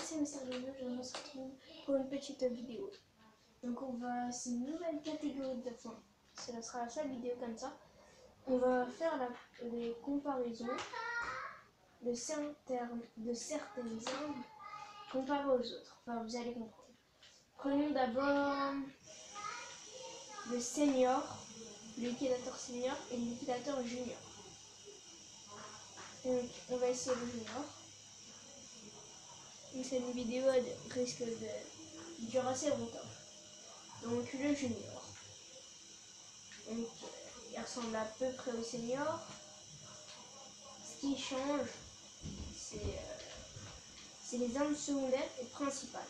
c'est Mister Gamer, je se retrouve pour une petite vidéo. Donc c'est une nouvelle catégorie de fin. Ce sera la seule vidéo comme ça. On va faire les comparaisons de certaines armes comparées aux autres. Enfin, vous allez comprendre. Prenons d'abord le senior, le liquidateur senior et le liquidateur junior. Donc, on va essayer le junior. Donc, cette vidéo risque de durer assez longtemps. Donc, le junior. Donc, il ressemble à peu près au senior. Ce qui change, c'est les armes secondaires et principales.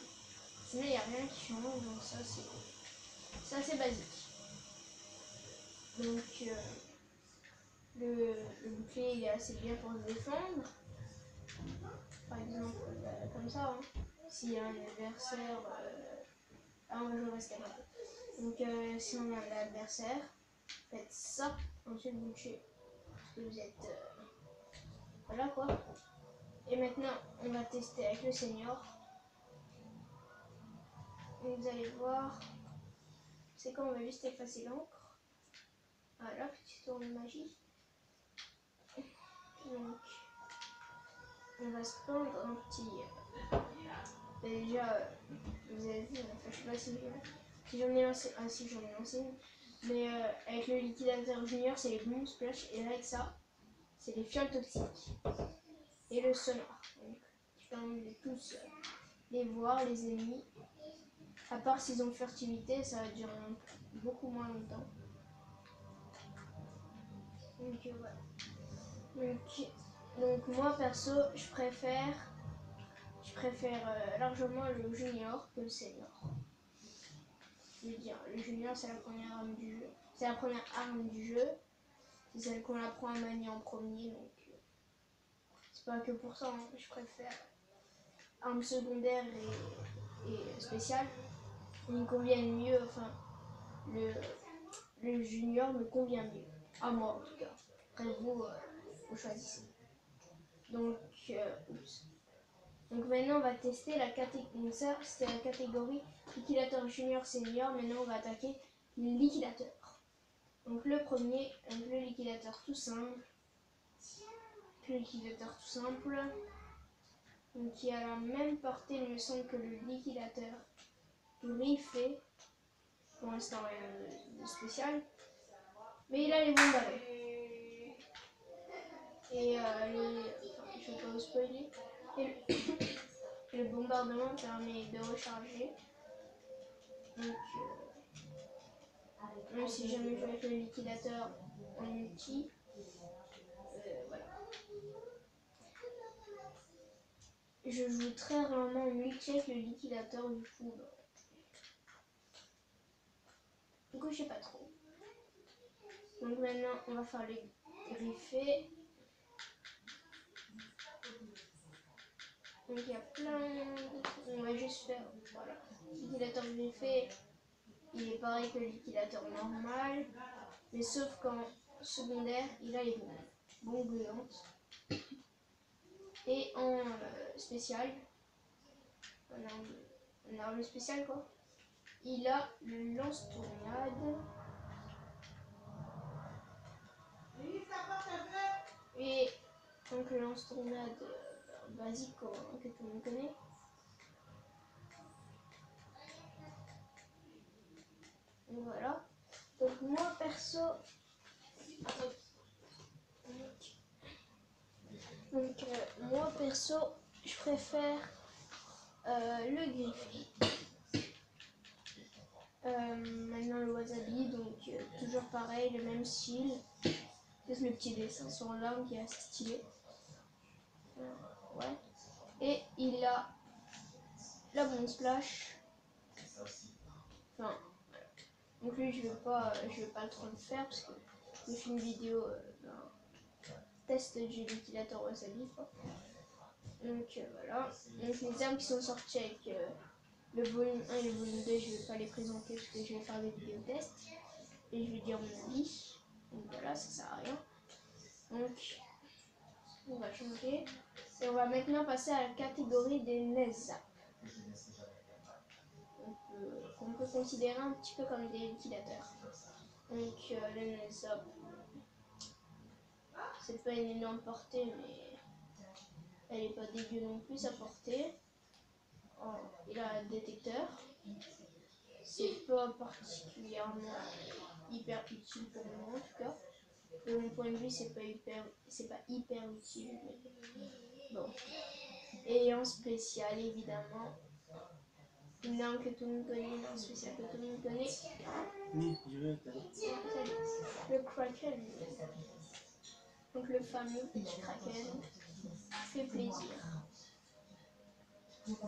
Sinon, il n'y a rien qui change, donc ça, c'est assez basique. Donc, le bouclier, il est assez bien pour se défendre. Par exemple, comme ça, hein. S'il y a un adversaire, on va jouer rescapade. Donc, si on a un adversaire, faites ça, ensuite vous tuez. Parce que vous êtes. Voilà quoi. Et maintenant, on va tester avec le senior. Et vous allez voir, c'est quand on va juste effacer l'encre. Voilà, petit tour de magie. Donc, on va se prendre un petit. Déjà, vous avez vu, enfin, je sais pas si j'en ai lancé. Ah, si j'en ai lancé une. Mais avec le liquidateur junior, c'est les boom splash. Et avec ça, c'est les fioles toxiques. Et le sonar. Donc, qui permet de tous les voir, les ennemis. À part s'ils ont furtivité, ça va durer beaucoup moins longtemps. Donc voilà. Donc moi perso, je préfère largement le junior que le senior. Je veux dire, le junior c'est la première arme du jeu. C'est la première arme du jeu. C'est celle qu'on apprend à manier en premier. Donc c'est pas que pour ça. Hein. Je préfère arme secondaire et spéciale. Ils me conviennent mieux. Enfin, le junior me convient mieux. À moi en tout cas. Après vous choisissez. Donc, Donc maintenant on va tester la catégorie. Ça c'était la catégorie liquidateur junior senior. Maintenant on va attaquer les liquidateurs. Donc le premier, le liquidateur tout simple. Le liquidateur tout simple. Donc qui a la même portée il me semble que le liquidateur griffé. Pour l'instant rien de spécial. Mais il a les bons ballons. Et je vais pas vous spoiler. Et le bombardement permet de recharger. Donc, même si jamais je vais avec le liquidateur en multi, voilà. Je joue très rarement en multi avec le liquidateur du coup. Du coup, je sais pas trop. Donc maintenant, on va faire les griffés. Donc il y a plein. On va juste faire, voilà. Liquidateur griffé, il est pareil que le liquidateur normal, mais sauf qu'en secondaire, il a les bombes gluantes. Et en spécial, en arme spéciale quoi, il a le lance-tournade. Et donc le lance-tournade basique que tout le monde connaît. Donc voilà. Donc moi perso, je préfère le griffé. Maintenant le wasabi, donc toujours pareil, le même style. Juste le petit dessin sur l'arme qui est assez stylé. Ouais. Et il a la bombe splash. Enfin, donc lui je vais pas trop le faire parce que j'ai fait une vidéo test du liquidateur wasabi quoi. Donc voilà. Donc les armes qui sont sorties avec le volume 1 et le volume 2, je vais pas les présenter parce que je vais faire des vidéos test. Et je vais dire mon avis. Donc voilà, ça sert à rien. Donc on va changer. Et on va maintenant passer à la catégorie des NESAP. Qu'on peut considérer un petit peu comme des liquidateurs. Donc les NESAP, c'est pas une énorme portée, mais elle est pas dégueu non plus sa portée. Oh, il a un détecteur. C'est pas particulièrement hyper utile pour moi en tout cas. De mon point de vue, c'est pas hyper utile, mais bon. Et en spécial, évidemment, une arme que tout le monde connaît, une arme spéciale que tout le monde connaît. Le Kraken. Donc le fameux petit Kraken fait plaisir. Donc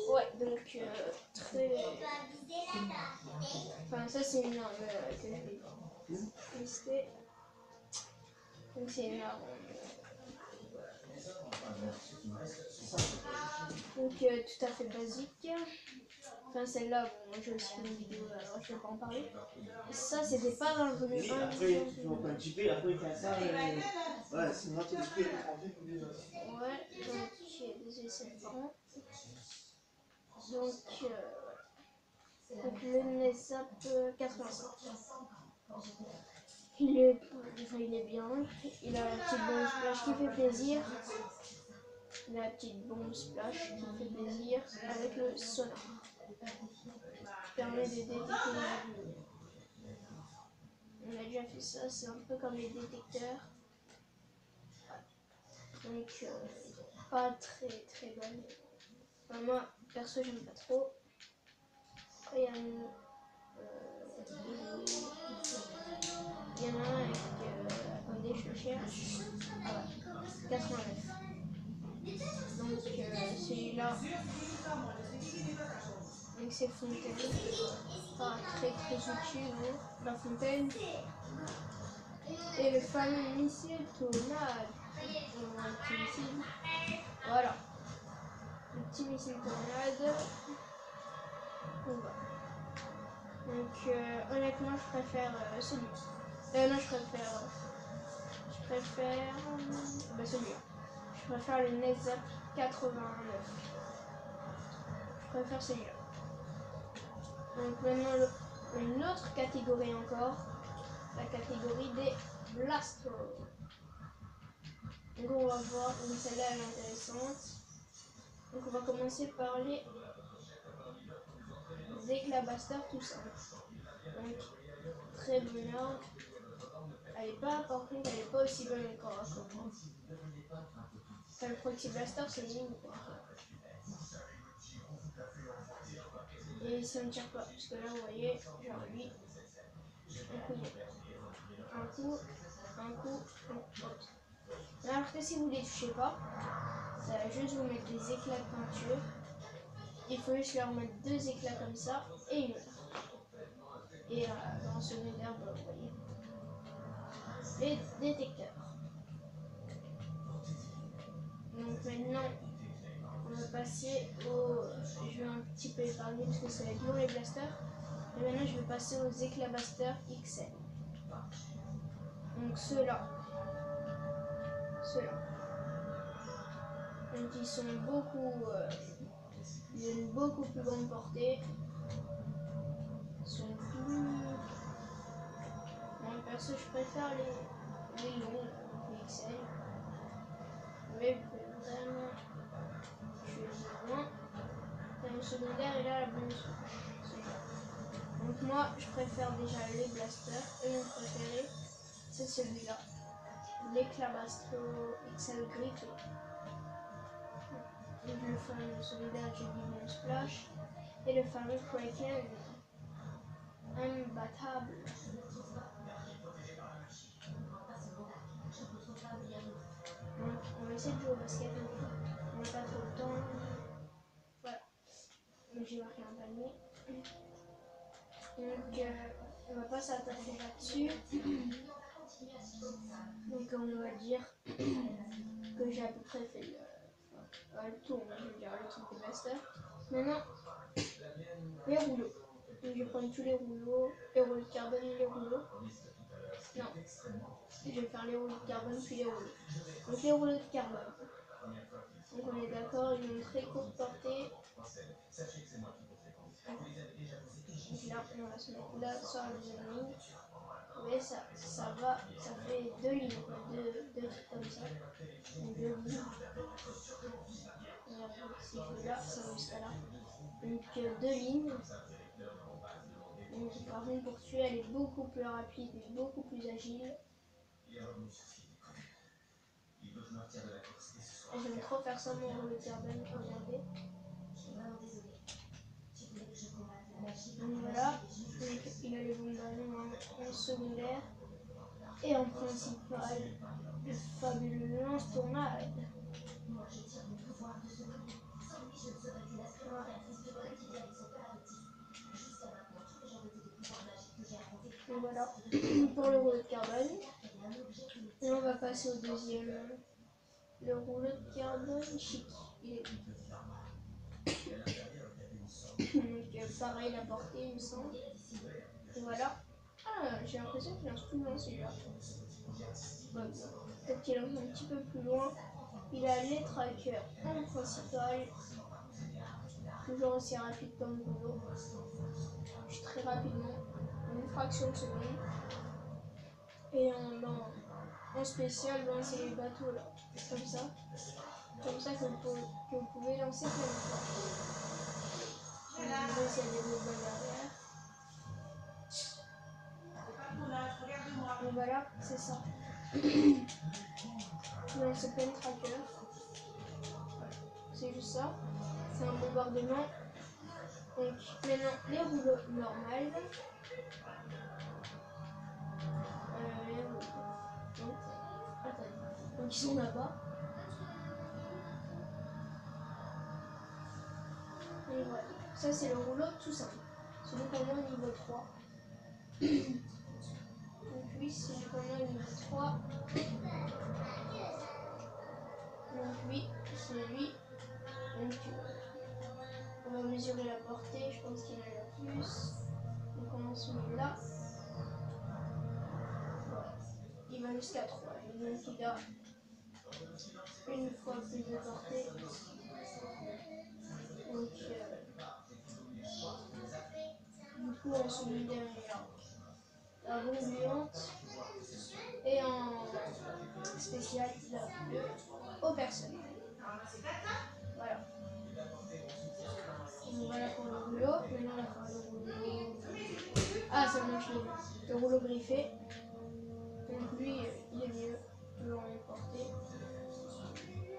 ouais, donc très. Enfin, ça c'est une arme que je vais tester. Donc c'est une arme. Donc tout à fait basique. Enfin celle-là, bon, moi j'ai aussi fait une vidéo, alors je vais pas en parler. Et ça c'était pas dans le volume 1. Après, tu vas pas un petit peu, après il fait ça, ouais, c'est moi qui l'ai ouais, donc j'ai des essais de parents. Donc le NESAP 85. Il est bien. Il a la petite bombe splash qui fait plaisir. Il a la petite bombe splash qui fait plaisir avec le sonar. Qui permet de détecter les lignes. On a déjà fait ça, c'est un peu comme les détecteurs. Donc pas très très bonne. Enfin, moi perso j'aime pas trop. Après il y en a un avec attendez je le cherche. Ah ouais, 89. Donc celui-là, donc c'est Fontaine. Pas très utile, hein, la Fontaine. Et le fameux missile tornade. Un petit missile. Voilà. Le petit missile tornade. Donc honnêtement je préfère celui. Non je préfère celui-là. Je préfère le NESAP 89. Je préfère celui-là. Donc maintenant une autre catégorie encore. La catégorie des blasters. Donc on va voir, donc celle-là elle est intéressante. Donc on va commencer par les éclats blasters tout simples. Donc très bonne arme. Elle est pas, par contre elle est pas aussi bonne encore à corps. Enfin le proxy blaster c'est nul. Et ça ne tire pas, parce que là vous voyez, genre lui, un coup, alors que si vous ne les touchez pas, ça va juste vous mettre des éclats de peinture. Il faut juste leur mettre 2 éclats comme ça et une heure. Et dans ce secondaire, vous voyez, les détecteurs. Donc maintenant, on va passer au. Je vais un petit peu épargner parce que ça va être long les blasters. Et maintenant, je vais passer aux éclats blasters XL. Donc ceux-là. Donc ils sont ils ont une beaucoup plus grande portée. Ils sont plus. Moi perso je préfère les longs, les XL. Mais vous pouvez vraiment choisir moins. Le secondaire et là la bonne splash. Donc moi je préfère déjà les blasters et mon préféré c'est celui-là. L'éclat Bastro XL griffé. Donc le fameux secondaire j'ai dit bon splash et le fameux Kraken imbattable. Donc on va essayer de jouer au basket un peu. On n'a pas trop le temps. Voilà. Donc j'ai marqué un panier. Donc on va pas s'attacher là-dessus. Donc on va dire que j'ai à peu près fait le tour, je veux dire le truc des blasters. Maintenant, les rouleaux. Donc je vais prendre tous les rouleaux de carbone et les rouleaux. Non. Je vais faire les rouleaux de carbone puis les rouleaux. Donc les rouleaux de carbone. Donc on est d'accord, ils ont une très courte portée. Donc là, on va se mettre là sur la deuxième ligne. Mais ça fait deux lignes, quoi. Deux trucs comme ça. Donc deux lignes. Regarde, si je vais là, ça va jusqu'à là. Donc deux lignes. Donc, par contre, pour tuer, elle est beaucoup plus rapide et beaucoup plus agile. J'aime trop faire ça mon rouleau de carbone, regardez. Donc voilà, donc, il a les bombardements en secondaire et en principal, le fabuleux lance-tornade. Donc voilà, pour le rouleau de carbone. Et on va passer au deuxième, le rouleau de carbone chic. Donc pareil, la portée, il me semble. Et voilà. Ah, j'ai l'impression qu'il lance plus loin celui-là. Peut-être qu'il lance un petit peu plus loin. Il a les trackers en principal. Toujours aussi rapide comme rouleau. Je suis très rapidement, une fraction de seconde. Et en spécial, lancer les bateaux là, comme ça. Comme ça que vous pouvez lancer plein de fois. Vous voyez s'il y a des mots derrière. Donc voilà, c'est ça. Lancer plein de trackers. C'est juste ça. C'est un bombardement. Donc maintenant les rouleaux normales. Les rouleaux. Donc ils sont là-bas. Et voilà. Ça c'est le rouleau tout simple. Celui qu'on a au niveau 3. Donc lui c'est celui qu'on a au niveau 3. Donc lui c'est lui. Donc on va mesurer la portée. Je pense qu'il y en a plus. Donc on en se met là. Il va jusqu'à 3. Donc il a une fois plus de portée. Donc du coup on se met derrière la bombe gluante et en spécial la bleue aux personnes. Voilà. Donc voilà pour le rouleau. Maintenant on va faire le rouleau. Ah ça marche le rouleau griffé. Donc lui il est mieux. Toujours en portée.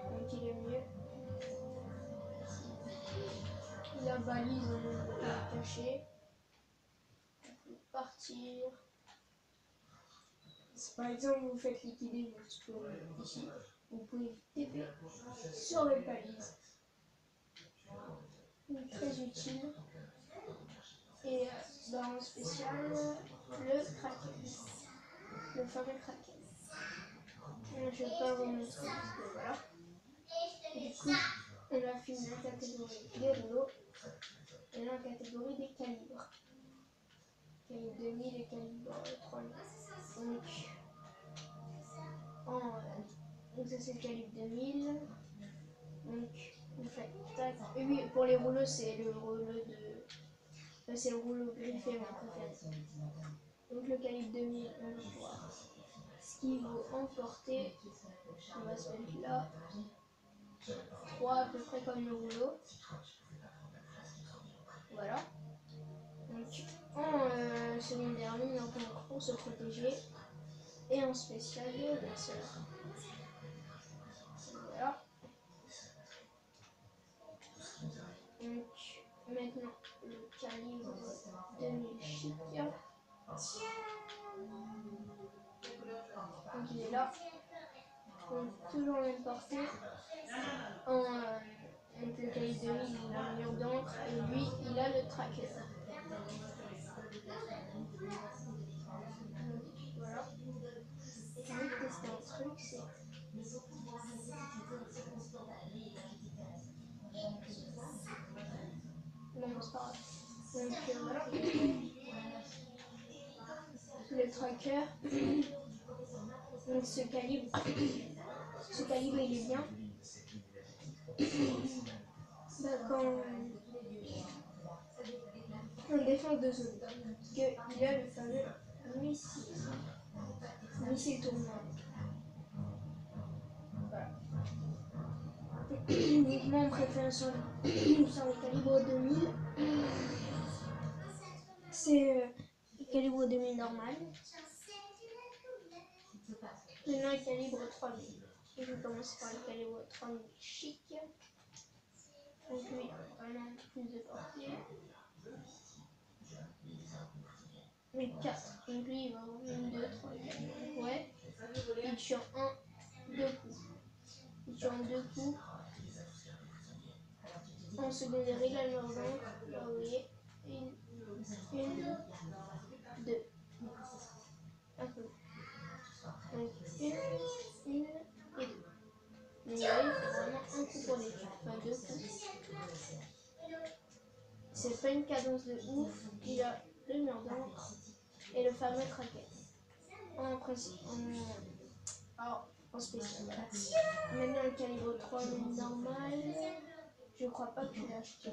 Donc il est mieux. La balise on peut cacher. On peut partir. Si par exemple vous faites liquider votre spawn ici, vous pouvez TP sur les balises. Donc, très utile. Et en spécial, le kraken. Le fameux kraken. Je ne vais pas vous montrer parce que voilà. Et du coup, on a fini la catégorie des rouleaux et la catégorie des calibres. Calibre 2000 et calibre 3000. Donc ça c'est le calibre 2000. Donc on fait tac. Et oui, pour les rouleaux, c'est le rouleau de. C'est le rouleau griffé, mon préféré. Donc le calibre 2000, on va voir ce qu'il vaut en portée. On va se mettre là. 3 à peu près comme le rouleau. Voilà. Donc en secondaire, mine en tank pour se protéger. Et en spécial, le berceur. Voilà. Donc maintenant le calibre 2000 chic. Donc il est là. Donc toujours la même portée. Donc le calibre 2000 il a un mur d'encre et lui il a le tracker. Donc voilà. Je vais tester un truc, c'est. Non, c'est pas grave. Donc voilà. Le tracker tracker. Donc ce calibre il est bien. Bah, quand en défense de zone, parce qu'il a le fameux missile tournant. Voilà. Donc moi on préfère sur le calibre 2000. C'est le calibre 2000 normal. Maintenant le calibre 3000. Je vais commencer par le calibre 3000 chic. Donc lui, vraiment plus de portée. Donc 4. Donc lui, il va avoir 1, 2, 3, 4. Ouais. Il tue en 1, 2 coups. Il tue en 2 coups. En secondaire, il a le mordant. Là, vous voyez. 1, 2. Un peu. Donc 1 et 2. Mais là, il faut vraiment un coup pour les tuer. Enfin 2 coups. C'est pas une cadence de ouf. Il a le mordant et le fameux traquet. En principe, en spécial. Voilà. Maintenant le calibre 3000 normal, je crois pas que je l'ai acheté.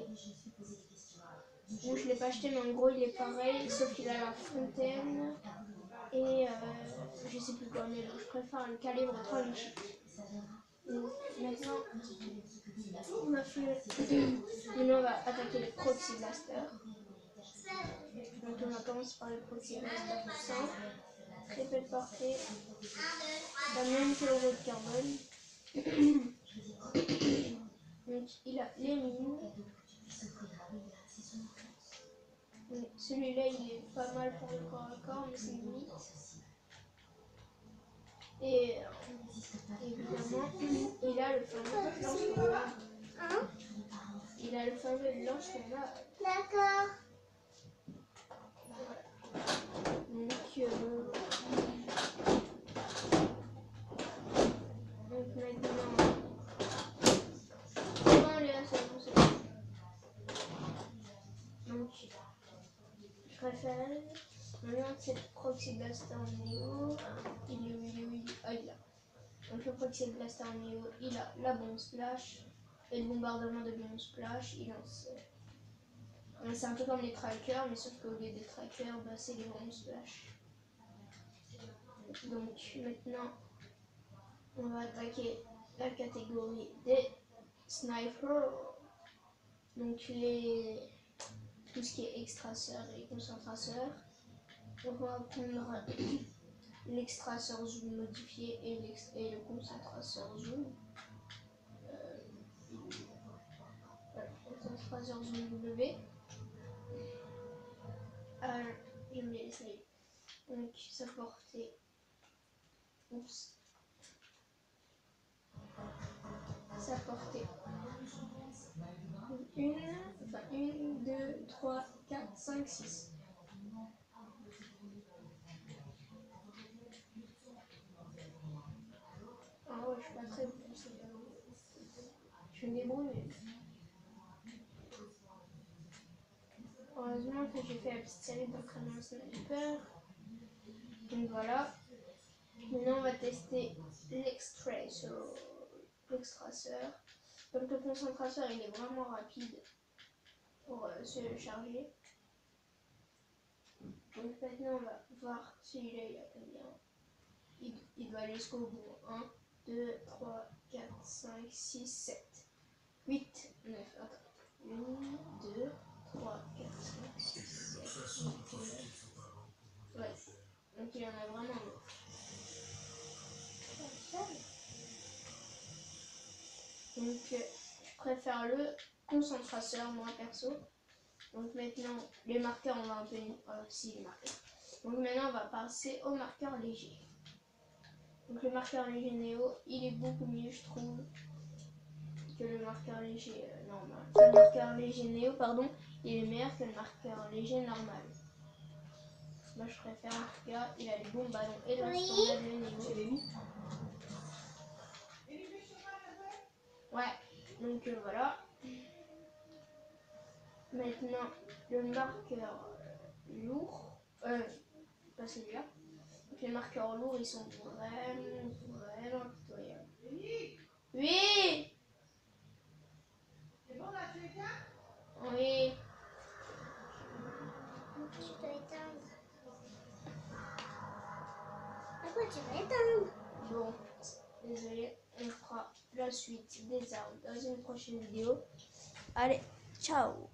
Bon, je l'ai pas acheté, mais en gros il est pareil, sauf qu'il a la fontaine et je sais plus quoi, mais je préfère le calibre 3000 chic. Donc maintenant on va attaquer les proxy blasters. Donc on va commencer par les proxy blasters tout simple. Répète parfait. La même que le red carbone. Donc il a les mines. Celui-là il est pas mal pour le corps à corps, mais c'est limite. Et évidemment il a le fameux lance-grenade. Il a le fameux lance-grenade. D'accord. Voilà. Donc maintenant on les a sur le conseil. Donc je préfère maintenant c'est le Proxy Blaster Neo. Il est où ah, il est là. Donc le Proxy Blaster Neo, il a la bombe splash et le bombardement de bombe splash. Il lance. C'est un peu comme les trackers, mais sauf qu'au lieu des trackers, bah, c'est les bombes splash. Donc maintenant on va attaquer la catégorie des snipers. Donc tout ce qui est extraceur et concentraceur. Donc on va prendre l'extraceur zoom modifié et le concentraceur zoom. Voilà, le concentraceur zoom W. J'aime bien les snipes. Donc sa portée. Oups. Sa portée. 1, 2, 3, 4, 5, 6. Ah ouais, je suis pas très bon. Je me débrouille, mais... Heureusement que j'ai fait la petite série d'entraînement sniper. Donc voilà. Maintenant on va tester l'extraceur. Donc le concentraceur il est vraiment rapide pour se charger. Donc maintenant on va voir celui-là il a combien. Il doit aller jusqu'au bout. 1, 2, 3, 4, 5, 6, 7, 8, 9. Attends. 1, 2, 3, 4, 5, 6, 7, 8, 9. Ouais. Donc il y en a vraiment 9. Donc je préfère le concentraceur moi perso. Donc maintenant les marqueurs on va un peu les marqueurs. Donc maintenant on va passer au marqueur léger. Donc le marqueur léger Néo il est beaucoup mieux je trouve que le marqueur léger normal. Le marqueur léger Néo pardon il est meilleur que le marqueur léger normal. Moi je préfère en tout cas il a les bons ballons et lance-grenade de Néo. Ouais, donc voilà. Maintenant, le marqueur lourd, pas celui-là, Les marqueurs lourds, ils sont vraiment pitoyables. Oui. C'est bon là, tu éteins? Oui. Tu dois éteindre. Pourquoi tu vas éteindre? Bon, désolé, on fera la suite des armes dans une prochaine vidéo. Allez, ciao.